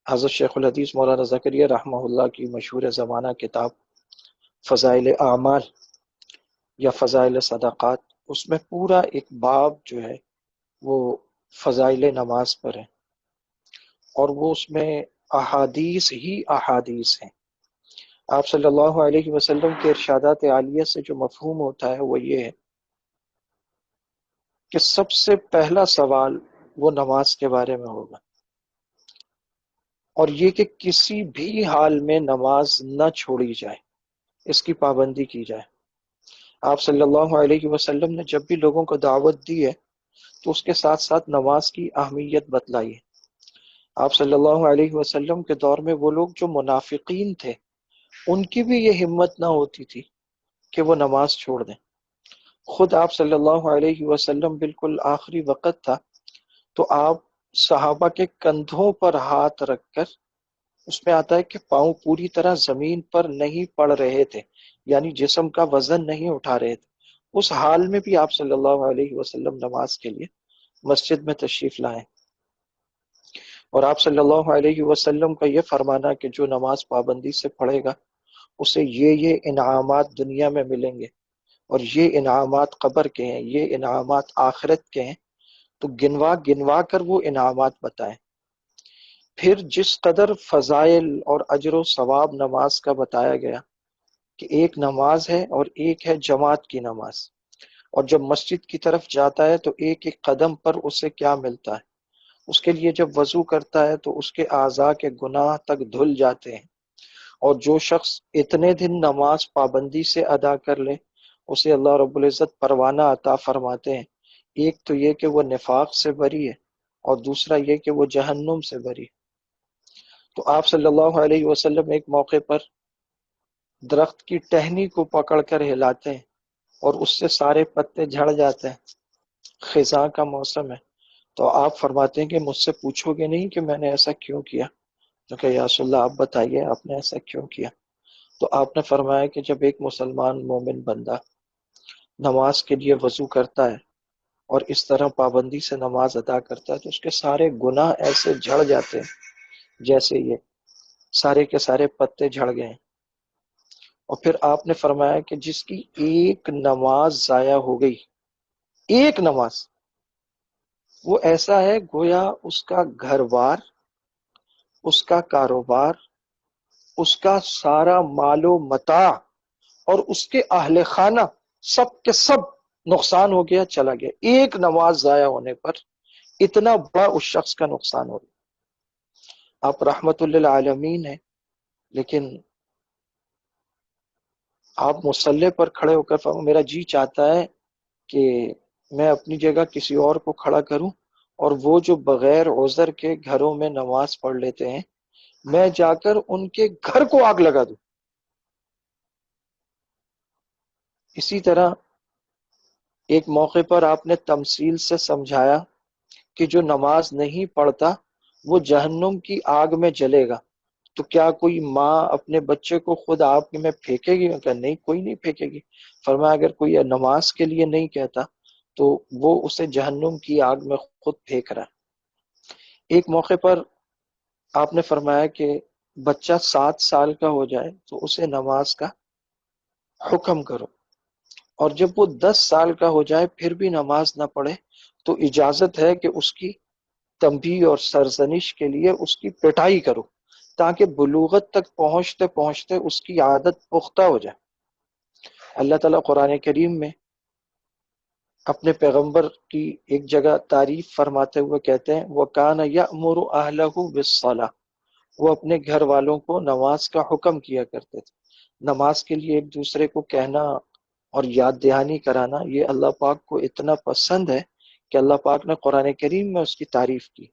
حضرت شیخ الحدیث مولانا زکریا رحمہ اللہ کی مشہور زمانہ کتاب فضائل اعمال یا فضائل صدقات، اس میں پورا ایک باب جو ہے وہ فضائل نماز پر ہے، اور وہ اس میں احادیث ہی احادیث ہیں۔ آپ صلی اللہ علیہ وسلم کے ارشادات عالیہ سے جو مفہوم ہوتا ہے وہ یہ ہے کہ سب سے پہلا سوال وہ نماز کے بارے میں ہوگا، اور یہ کہ کسی بھی حال میں نماز نہ چھوڑی جائے، اس کی پابندی کی جائے۔ آپ صلی اللہ علیہ وسلم نے جب بھی لوگوں کو دعوت دی ہے تو اس کے ساتھ ساتھ نماز کی اہمیت بتلائی ہے۔ آپ صلی اللہ علیہ وسلم کے دور میں وہ لوگ جو منافقین تھے، ان کی بھی یہ ہمت نہ ہوتی تھی کہ وہ نماز چھوڑ دیں۔ خود آپ صلی اللہ علیہ وسلم بالکل آخری وقت تھا تو آپ صحابہ کے کندھوں پر ہاتھ رکھ کر، اس میں آتا ہے کہ پاؤں پوری طرح زمین پر نہیں پڑ رہے تھے، یعنی جسم کا وزن نہیں اٹھا رہے تھے، اس حال میں بھی آپ صلی اللہ علیہ وسلم نماز کے لیے مسجد میں تشریف لائے۔ اور آپ صلی اللہ علیہ وسلم کا یہ فرمانا کہ جو نماز پابندی سے پڑھے گا اسے یہ انعامات دنیا میں ملیں گے، اور یہ انعامات قبر کے ہیں، یہ انعامات آخرت کے ہیں، تو گنوا گنوا کر وہ انعامات بتائیں۔ پھر جس قدر فضائل اور اجر و ثواب نماز کا بتایا گیا کہ ایک نماز ہے اور ایک ہے جماعت کی نماز، اور جب مسجد کی طرف جاتا ہے تو ایک ایک قدم پر اسے کیا ملتا ہے، اس کے لیے جب وضو کرتا ہے تو اس کے اعضاء کے گناہ تک دھل جاتے ہیں، اور جو شخص اتنے دن نماز پابندی سے ادا کر لے اسے اللہ رب العزت پروانہ عطا فرماتے ہیں۔ ایک تو یہ کہ وہ نفاق سے بری ہے، اور دوسرا یہ کہ وہ جہنم سے بری ہے۔ تو آپ صلی اللہ علیہ وسلم ایک موقع پر درخت کی ٹہنی کو پکڑ کر ہلاتے ہیں اور اس سے سارے پتے جھڑ جاتے ہیں، خزاں کا موسم ہے، تو آپ فرماتے ہیں کہ مجھ سے پوچھو گے نہیں کہ میں نے ایسا کیوں کیا؟ تو کہ یا رسول اللہ آپ بتائیے آپ نے ایسا کیوں کیا؟ تو آپ نے فرمایا کہ جب ایک مسلمان مومن بندہ نماز کے لیے وضو کرتا ہے اور اس طرح پابندی سے نماز ادا کرتا ہے تو اس کے سارے گناہ ایسے جھڑ جاتے ہیں جیسے یہ سارے کے سارے پتے جھڑ گئے ہیں۔ اور پھر آپ نے فرمایا کہ جس کی ایک نماز ضائع ہو گئی، ایک نماز، وہ ایسا ہے گویا اس کا گھر بار، اس کا کاروبار، اس کا سارا مال و متاع اور اس کے اہل خانہ سب کے سب نقصان ہو گیا، چلا گیا۔ ایک نماز ضائع ہونے پر اتنا بڑا اس شخص کا نقصان ہو گیا۔ آپ رحمت للعالمین ہیں، لیکن آپ مصلی پر کھڑے ہو کر فرمایا میرا جی چاہتا ہے کہ میں اپنی جگہ کسی اور کو کھڑا کروں، اور وہ جو بغیر عذر کے گھروں میں نماز پڑھ لیتے ہیں میں جا کر ان کے گھر کو آگ لگا دوں۔ اسی طرح ایک موقع پر آپ نے تمثیل سے سمجھایا کہ جو نماز نہیں پڑھتا وہ جہنم کی آگ میں جلے گا۔ تو کیا کوئی ماں اپنے بچے کو خود آگ میں پھینکے گی؟ کہ نہیں، کوئی نہیں پھینکے گی۔ فرمایا اگر کوئی نماز کے لیے نہیں کہتا تو وہ اسے جہنم کی آگ میں خود پھینک رہا ہے۔ ایک موقع پر آپ نے فرمایا کہ بچہ 7 سال کا ہو جائے تو اسے نماز کا حکم کرو، اور جب وہ 10 سال کا ہو جائے پھر بھی نماز نہ پڑھے تو اجازت ہے کہ اس کی تنبیہ اور سرزنش کے لیے اس کی پٹائی کرو، تاکہ بلوغت تک پہنچتے پہنچتے اس کی عادت پختہ ہو جائے۔ اللہ تعالیٰ قرآن کریم میں اپنے پیغمبر کی ایک جگہ تعریف فرماتے ہوئے کہتے ہیں وَكَانَ يَأْمُرُ أَهْلَهُ بِالصَّلَاةِ، وہ اپنے گھر والوں کو نماز کا حکم کیا کرتے تھے۔ نماز کے لیے ایک دوسرے کو کہنا اور یاد دہانی کرانا یہ اللہ پاک کو اتنا پسند ہے کہ اللہ پاک نے قرآن کریم میں اس کی تعریف کی۔